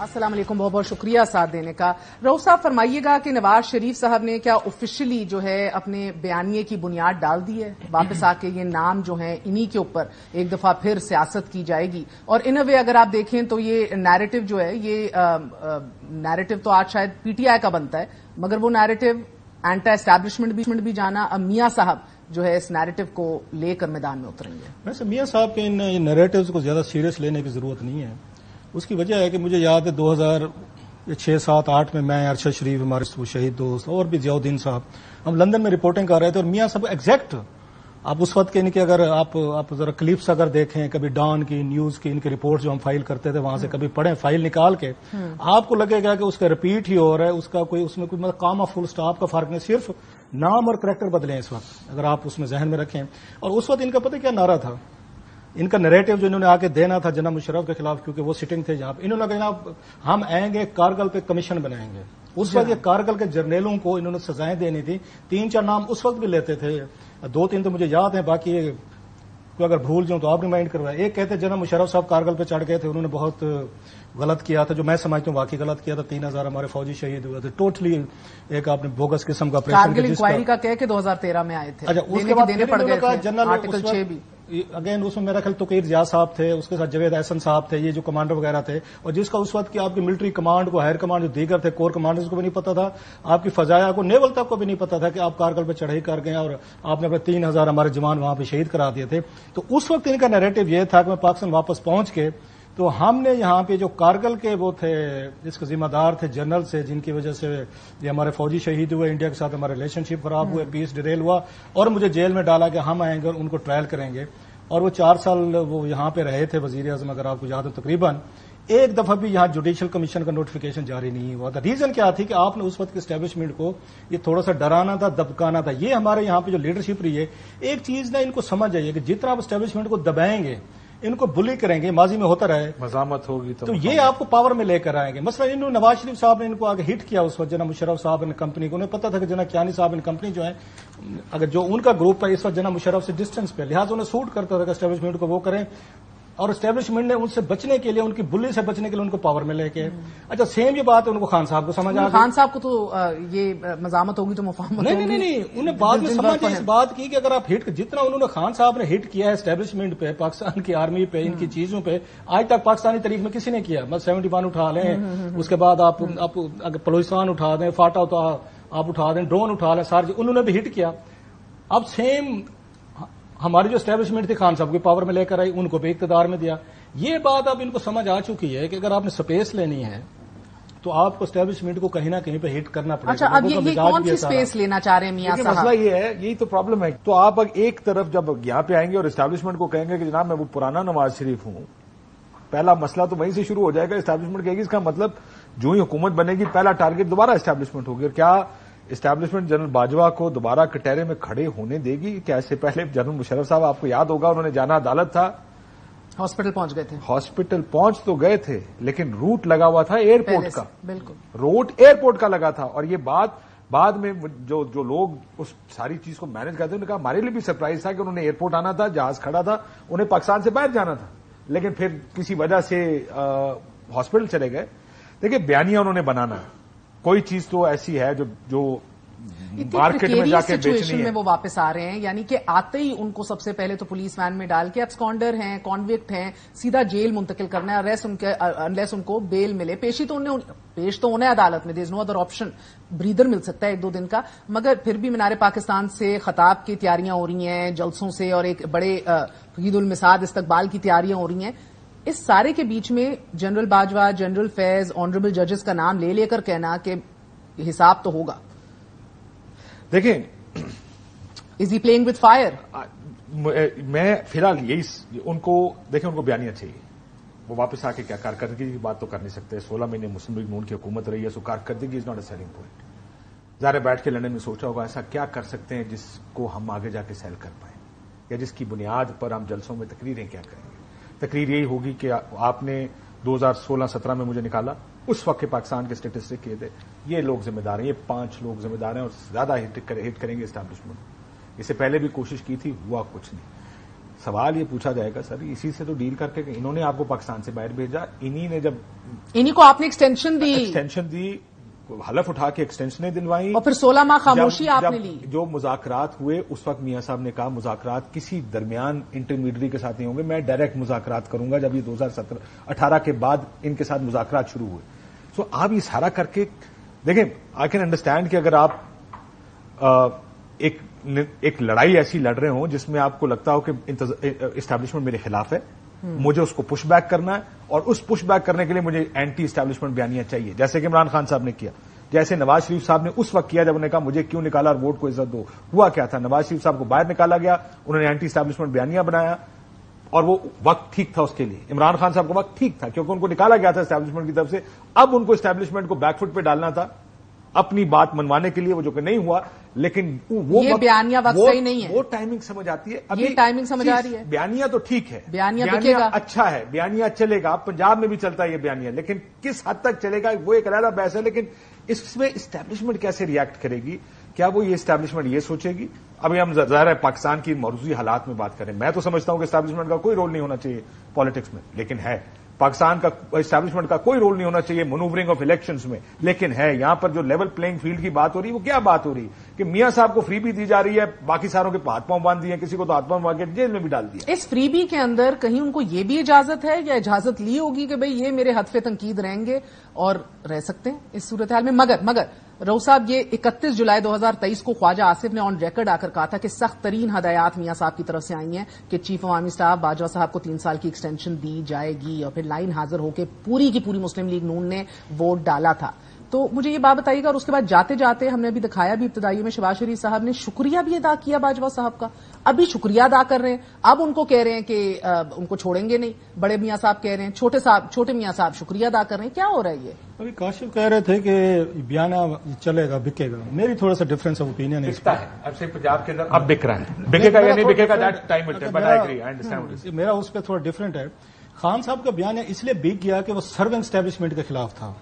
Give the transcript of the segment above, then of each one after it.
السلام علیکم، بہت بہت شکریہ ساتھ دینے کا. رؤف صاحب فرمائیے گا کہ نواز شریف صاحب نے کیا آفیشلی جو ہے اپنے بیانیے کی بنیاد ڈال دی ہے واپس آ کے یہ نام جو ہیں انہی کے اوپر ایک دفعہ پھر سیاست کی جائے گی؟ اور ان وے اگر آپ دیکھیں تو یہ نیریٹو جو ہے یہ نیریٹو تو آج شاید پی ٹی آئی کا بنتا ہے، مگر وہ نیریٹو اینٹی اسٹیبلشمنٹ بھی جانا. اب میاں صاحب جو ہے اس نیریٹو کو لے کر میدان میں اتریں گے. ویسے میاں صاحب کے ان نیریٹوز کو زیادہ سیریس لینے کی ضرورت نہیں ہے. اس کی وجہ ہے کہ مجھے یاد ہے 2006، 7، 8 میں ارشد شریف، ہمارے شہید دوست، اور بھی ضیاء الدین صاحب، ہم لندن میں رپورٹنگ کر رہے تھے. اور میاں صاحب ایگزیکٹ آپ اس وقت کے ان کے اگر آپ ذرا کلپس اگر دیکھیں کبھی ڈان کی نیوز کی ان کی رپورٹ جو ہم فائل کرتے تھے وہاں سے کبھی پڑھیں فائل نکال کے، آپ کو لگے گا کہ اس کا رپیٹ ہی ہو رہا ہے. اس کا کوئی اس میں کوئی مطلب کام فل اسٹاپ کا فرق نہیں، صرف نام اور کریکٹر بدلے ہیں اس وقت، اگر آپ اس میں ذہن میں رکھیں. اور اس وقت ان کا پتہ کیا نعرہ تھا، ان کا نیریٹو جو انہوں نے آ کے دینا تھا جناب مشرف کے خلاف، کیونکہ وہ سٹنگ تھے جہاں پہ انہوں نے کہا ہم آئیں گے کارگل پہ کمیشن بنائیں گے. اس وقت یہ کارگل کے جرنیلوں کو انہوں نے سزائیں دینی تھی. 3-4 نام اس وقت بھی لیتے تھے، 2-3 تو مجھے یاد ہیں، باقی اگر بھول جاؤں تو آپ ریمائنڈ کروائے. ایک کہتے جناب مشرف صاحب کارگل پہ چڑھ گئے تھے، انہوں نے بہت غلط کیا تھا، جو میں سمجھتا ہوں واقعی غلط کیا تھا. 3000 ہمارے فوجی شہید ہوئے تھے. ٹوٹلی ایک آپ نے بوگس قسم کا کارگل انکوائری کا کہہ کے 2013 میں آئے تھے. اچھا، اس کے بعد دینے پڑ گئے تھے جنرل آرٹیکل 6 بھی. اگین اس میں میرا خیال توقیر ضیاء صاحب تھے، اس کے ساتھ جاوید احسن صاحب تھے، یہ جو کمانڈر وغیرہ تھے. اور جس کا اس وقت کی آپ کی ملٹری کمانڈ کو، ہائر کمانڈ جو دیگر تھے، کور کمانڈرز کو بھی نہیں پتا تھا، آپ کی فضائیہ کو، نیول تک کو بھی نہیں پتا تھا کہ آپ کارگل پہ چڑھائی کر گئے اور آپ نے اپنے 3000 ہمارے جوان وہاں پہ شہید کرا دیے تھے. تو اس وقت ان کا نیریٹو یہ تھا کہ میں پاکستان واپس پہنچ کے تو ہم نے یہاں پہ جو کارگل کے وہ تھے جس کے ذمہ دار تھے جنرل سے، جن کی وجہ سے یہ ہمارے فوجی شہید ہوئے، انڈیا کے ساتھ ہمارے ریلیشن شپ خراب ہوئے، پیس ڈیریل ہوا، اور مجھے جیل میں ڈالا کہ ہم آئیں گے اور ان کو ٹرائل کریں گے. اور وہ 4 سال وہ یہاں پہ رہے تھے وزیر اعظم، اگر آپ کو یاد ہو. تقریباً ایک دفعہ بھی یہاں جوڈیشل کمیشن کا نوٹیفیکیشن جاری نہیں ہوا تھا. ریزن کیا تھی کہ آپ نے اس وقت کے اسٹیبلشمنٹ کو یہ تھوڑا سا ڈرانا تھا، دبکانا تھا. یہ ہمارے یہاں پہ جو لیڈرشپ رہی ہے، ایک چیز نا ان کو سمجھ آئیے کہ جتنا آپ اسٹیبلشمنٹ کو دبائیں گے، ان کو بلی کریں گے، ماضی میں ہوتا رہے، مزاحمت ہوگی تو یہ آپ کو پاور میں لے کر آئیں گے. مثلا انہوں نے نواز شریف صاحب نے ان کو آگے ہٹ کیا اس وقت، جناب مشرف صاحب نے کمپنی کو، انہیں پتا تھا کہ جناب کیانی صاحب ان کمپنی جو ہے اگر جو ان کا گروپ ہے اس وقت جناب مشرف سے ڈسٹینس پہ، لہٰذا انہیں سوٹ کرتا تھا کہ اسٹیبلشمنٹ کو وہ کریں. اور اسٹیبلشمنٹ نے ان سے بچنے کے لیے، ان کی بلی سے بچنے کے لیے ان کو پاور میں لے کے. اچھا، سیم یہ بات ہے ان کو خان صاحب کو سمجھ آ گئی. خان صاحب کو تو یہ مزاحمت ہوگی تو مفاہمت نہیں، انہیں بعد میں سمجھ اس بات کی کہ اگر آپ ہٹ، جتنا انہوں نے خان صاحب نے ہٹ کیا ہے اسٹیبلشمنٹ پہ، پاکستان کی آرمی پہ، ان کی چیزوں پہ، آج تک پاکستانی تاریخ میں کسی نے کیا. بس 71 اٹھا لیں، اس کے بعد آپ اگر بلوچستان اٹھا دیں، فاٹا آپ اٹھا دیں، ڈرون اٹھا لیں، سارے انہوں نے بھی ہٹ کیا. اب سیم ہماری جو اسٹیبلشمنٹ تھی خان صاحب کی پاور میں لے کر آئی، ان کو بھی اقتدار میں دیا. یہ بات اب ان کو سمجھ آ چکی ہے کہ اگر آپ نے سپیس لینی ہے تو آپ کو اسٹیبلشمنٹ کو کہیں نہ کہیں پہ ہٹ کرنا پڑے گا. اچھا، اب یہ کون سی سپیس لینا چاہ رہے ہیں میاں صاحب؟ مسئلہ یہ ہے، یہی تو پرابلم ہے. تو آپ ایک طرف جب یہاں پہ آئیں گے اور اسٹیبلشمنٹ کو کہیں گے کہ جناب میں وہ پرانا نواز شریف ہوں، پہلا مسئلہ تو وہیں سے شروع ہو جائے گا. اسٹیبلشمنٹ کہے گی اس کا مطلب جو ہی حکومت بنے گی پہلا ٹارگٹ دوبارہ اسٹیبلشمنٹ ہوگی. اور کیا اسٹیبلشمنٹ جنرل باجوہ کو دوبارہ کٹہرے میں کھڑے ہونے دے گی؟ کیا اس سے پہلے جنرل مشرف صاحب، آپ کو یاد ہوگا، انہوں نے جانا عدالت تھا، ہاسپٹل پہنچ گئے تھے. ہاسپٹل پہنچ تو گئے تھے لیکن روٹ لگا ہوا تھا ایئرپورٹ کا. بالکل روٹ ایئرپورٹ کا لگا تھا. اور یہ بات بعد میں جو لوگ اس ساری چیز کو مینج کرتے انہوں نے کہا ہمارے لیے بھی سرپرائز تھا کہ انہوں نے ایئرپورٹ آنا تھا، جہاز کھڑا تھا، انہیں پاکستان سے باہر جانا تھا، لیکن پھر کسی وجہ سے ہاسپٹل چلے گئے. دیکھیے، بیانیہ انہوں نے بنانا، کوئی چیز تو ایسی ہے جو مارکیٹ میں جا کے بیچنی ہے. وہ واپس آ رہے ہیں، یعنی کہ آتے ہی ان کو سب سے پہلے تو پولیس وین میں ڈال کے ایبسکانڈر ہیں، کانوکٹ ہیں، سیدھا جیل منتقل کرنا ہے انلیس ان کو بیل ملے. پیش تو انہیں عدالت میں، دیر از نو ادر آپشن. بریدر مل سکتا ہے 1-2 دن کا، مگر پھر بھی مینار پاکستان سے خطاب کی تیاریاں ہو رہی ہیں، جلسوں سے، اور ایک بڑے عید المساد استقبال کی تیاریاں ہو رہی ہیں. اس سارے کے بیچ میں جنرل باجوہ، جنرل فیض، آنریبل ججز کا نام لے کر کہنا کہ حساب تو ہوگا. دیکھیں، از ہی پلئنگ وتھ فائر؟ میں فی الحال یہی ان کو دیکھیں، ان کو بیانیہ چاہیے. وہ واپس آ کے کیا کارکردگی کی بات تو کر نہیں سکتے. 16 مہینے مسلم لیگ نون کی حکومت رہی ہے، سو کارکردگی is not a ceiling point. ظاہر بیٹھ کے لندن میں سوچا ہوگا ایسا کیا کر سکتے ہیں جس کو ہم آگے جا کے سیل کر پائیں، یا جس کی بنیاد پر ہم جلسوں میں تقریریں کیا کریں گے. تقریر یہی ہوگی کہ آپ نے 2016-17 میں مجھے نکالا، اس وقت کے پاکستان کے اسٹیٹسٹک کیے تھے، یہ لوگ ذمہ دار ہیں، یہ 5 لوگ ذمہ دار ہیں، اور زیادہ ہٹ کریں گے اسٹیبلشمنٹ. اس سے پہلے بھی کوشش کی تھی، ہوا کچھ نہیں. سوال یہ پوچھا جائے گا سر اسی سے تو ڈیل کر کے انہوں نے آپ کو پاکستان سے باہر بھیجا, انہی نے جب انہی کو آپ نے ایکسٹینشن دی, حلف اٹھا کے ایکسٹینشنیں دلوائی, اور پھر 16 ماہ خاموشی آپ نے لی. جو مذاکرات ہوئے اس وقت میاں صاحب نے کہا مذاکرات کسی درمیان انٹرمیڈیری کے ساتھ نہیں ہوں گے, میں ڈائریکٹ مذاکرات کروں گا. جب یہ 2018 کے بعد ان کے ساتھ مذاکرات شروع ہوئے, سو آپ یہ سارا کر کے دیکھیں, آئی کین انڈرسٹینڈ کہ اگر آپ ایک لڑائی ایسی لڑ رہے ہوں جس میں آپ کو لگتا ہو کہ اسٹیبلشمنٹ میرے خلاف ہے, مجھے اس کو پش بیک کرنا ہے, اور اس پش بیک کرنے کے لیے مجھے اینٹی اسٹیبلشمنٹ بیانیہ چاہیے, جیسے کہ عمران خان صاحب نے کیا, جیسے نواز شریف صاحب نے اس وقت کیا جب انہوں نے کہا مجھے کیوں نکالا اور ووٹ کو عزت دو. ہوا کیا تھا, نواز شریف صاحب کو باہر نکالا گیا, انہوں نے اینٹی اسٹیبلشمنٹ بیانیہ بنایا, اور وہ وقت ٹھیک تھا اس کے لیے. عمران خان صاحب کو وقت ٹھیک تھا کیونکہ ان کو نکالا گیا تھا اسٹیبلشمنٹ کی طرف سے. اب ان کو اسٹیبلشمنٹ کو بیک فٹ پہ ڈالنا تھا اپنی بات منوانے کے لیے, وہ جو کہ نہیں ہوا. لیکن وہ بیانیہ وقت صحیح نہیں ہے, وہ ٹائمنگ سمجھ آتی ہے, یہ ٹائمنگ سمجھ آ رہی ہے. بیانیہ تو ٹھیک ہے, بیانیہ اچھا ہے, بیانیہ چلے گا, پنجاب میں بھی چلتا ہے یہ بیانیہ, لیکن کس حد تک چلے گا وہ ایک علیحدہ بحث ہے. لیکن اس میں اسٹیبلشمنٹ کیسے ریئیکٹ کرے گی, کیا وہ یہ اسٹیبلشمنٹ یہ سوچے گی؟ ابھی ہم ظاہر ہے پاکستان کی موجودہ حالات میں بات کریں, میں تو سمجھتا ہوں کہ اسٹیبلشمنٹ کا کوئی رول نہیں ہونا چاہیے پالیٹکس میں, لیکن ہے. پاکستان کا اسٹیبلشمنٹ کا کوئی رول نہیں ہونا چاہیے مینوورنگ آف الیکشنز میں, لیکن ہے. یہاں پر جو لیول پلینگ فیلڈ کی بات ہو رہی ہے وہ کیا بات ہو رہی ہے کہ میاں صاحب کو فری بی دی جا رہی ہے, باقی ساروں کے ہاتھ پاؤں باندھ دیے, کسی کو تو ہاتھ پاؤں باندھ کے جیل میں بھی ڈال دیا. اس فری بی کے اندر کہیں ان کو یہ بھی اجازت ہے یا اجازت لی ہوگی کہ بھئی یہ میرے حتف تنقید رہیں گے اور رہ سکتے ہیں اس صورتحال میں؟ مگر رؤوف صاحب, یہ 31 جولائی 2023 کو خواجہ آصف نے آن ریکارڈ آ کر کہا تھا کہ سخت ترین ہدایات میاں صاحب کی طرف سے آئی ہیں کہ چیف عوامی اسٹاف باجوہ صاحب کو 3 سال کی ایکسٹینشن دی جائے گی, اور پھر لائن حاضر ہو کے پوری کی پوری مسلم لیگ نون نے ووٹ ڈالا تھا. تو مجھے یہ بات بتائیے گا, اور اس کے بعد جاتے جاتے ہم نے ابھی دکھایا بھی ابتدائی میں شہباز شریف صاحب نے شکریہ بھی ادا کیا باجوہ صاحب کا, ابھی شکریہ ادا کر رہے ہیں, اب ان کو کہہ رہے ہیں کہ ان کو چھوڑیں گے نہیں. بڑے میاں صاحب کہہ رہے ہیں, چھوٹے میاں صاحب شکریہ ادا کر رہے ہیں. کیا ہو رہا ہے یہ؟ ابھی کاشف کہہ رہے تھے کہ بیانہ چلے گا, بکے گا. میری تھوڑا سا ڈفرینس آف اوپینین ہے. اب سے پنجاب کے اندر اب بک رہا ہے, بکے گا یا نہیں بکے گا, میرا اس پہ تھوڑا ڈفرینٹ ہے. خان صاحب کا بیانیہ اس لیے بک گیا کہ وہ سرونگ اسٹیبلشمنٹ کے خلاف تھا.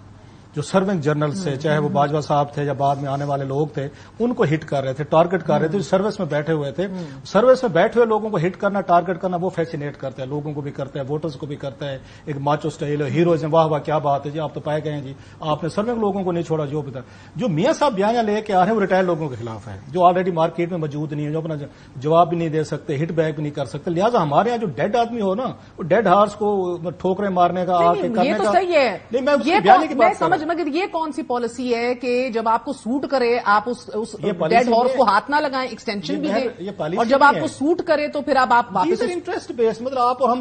جو سرونگ جنرل سے, چاہے وہ باجوہ صاحب تھے یا بعد میں آنے والے لوگ تھے, ان کو ہٹ کر رہے تھے, ٹارگٹ کر رہے تھے. جو سروس میں بیٹھے ہوئے تھے, سروس میں بیٹھے ہوئے لوگوں کو ہٹ کرنا, ٹارگٹ کرنا, وہ فیسینیٹ کرتا ہے, لوگوں کو بھی کرتا ہے, ووٹرز کو بھی کرتا ہے. ایک ماچو سٹائل ہیروزم, واہ واہ کیا بات ہے جی, آپ تو پائے گئے ہیں جی, آپ نے سرونگ لوگوں کو نہیں چھوڑا. جو بتا جو میاں صاحب بیانیہ لے کے آ رہے ہیں وہ ریٹائر لوگوں کے خلاف ہے, جو آلریڈی مارکیٹ میں موجود نہیں ہے, جو اپنا جواب بھی نہیں دے سکتے, ہٹ بیک بھی نہیں کر سکتے. لہٰذا ہمارے یہاں جو ڈیڈ آدمی ہو نا, وہ ڈیڈ ہارس کو ٹھوکریں مارنے کا, آ کے کرنے کا, یہ تو صحیح ہے. میں سمجھ, مگر یہ کون سی پالیسی ہے کہ جب آپ کو سوٹ کرے آپ اس ڈیڈ ہارس کو ہاتھ نہ لگائیں, ایکسٹینشن بھی دیں, اور جب آپ کو سوٹ کرے تو پھر اب آپ واپس انٹرسٹ بیس, مطلب آپ اور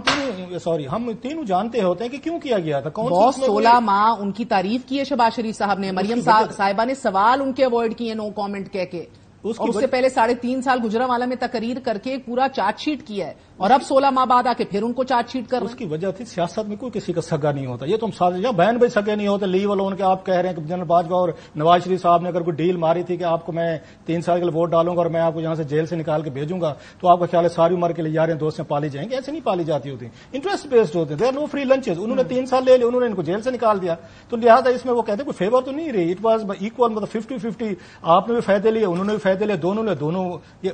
ہم تینوں جانتے ہوتے ہیں کہ کیوں کیا گیا تھا. بہت 16 ماہ ان کی تعریف کی ہے شہباز شریف صاحب نے, مریم صاحبہ نے سوال ان کے اوائڈ کیے نو کامنٹ کہہ کے, اور اس سے پہلے 3.5 سال گجرانوالہ میں تقریر کر کے ایک پورا چارج شیٹ کیا ہے, اور اب 16 ماہ بعد آ کے پھر ان کو چارج شیٹ کر. اس کی وجہ تھی سیاست میں کوئی کسی کا سگا نہیں ہوتا. یہ تم سارے بہن بھائی سگے نہیں ہوتے, لیو لون کے آپ کہہ رہے ہیں کہ جنرل باجوہ اور نواز شریف صاحب نے اگر کوئی ڈیل ماری تھی کہ آپ کو میں 3 سال کے لیے ووٹ ڈالوں گا اور میں آپ کو یہاں سے جیل سے نکال کے بھیجوں گا, تو آپ کا خیال ہے ساری عمر کے لیے یاریں دوستیں پالی جائیں گے؟ ایسے نہیں پالی جاتی ہوتی, انٹرسٹ بیسڈ ہوتے. They are no free lunches. انہوں نے 3 سال لے لیے, انہوں نے ان کو جیل سے نکال دیا, تو لہٰذا اس میں وہ کہتے ہیں کوئی فیور تو نہیں رہی. اٹ واز ایکول, مطلب 50-50, آپ نے بھی فائدے لیے, انہوں نے بھی فائدے لیے, دونوں یہ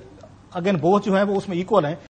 اگین بوتھ جو ہیں وہ اس میں ایکول ہیں.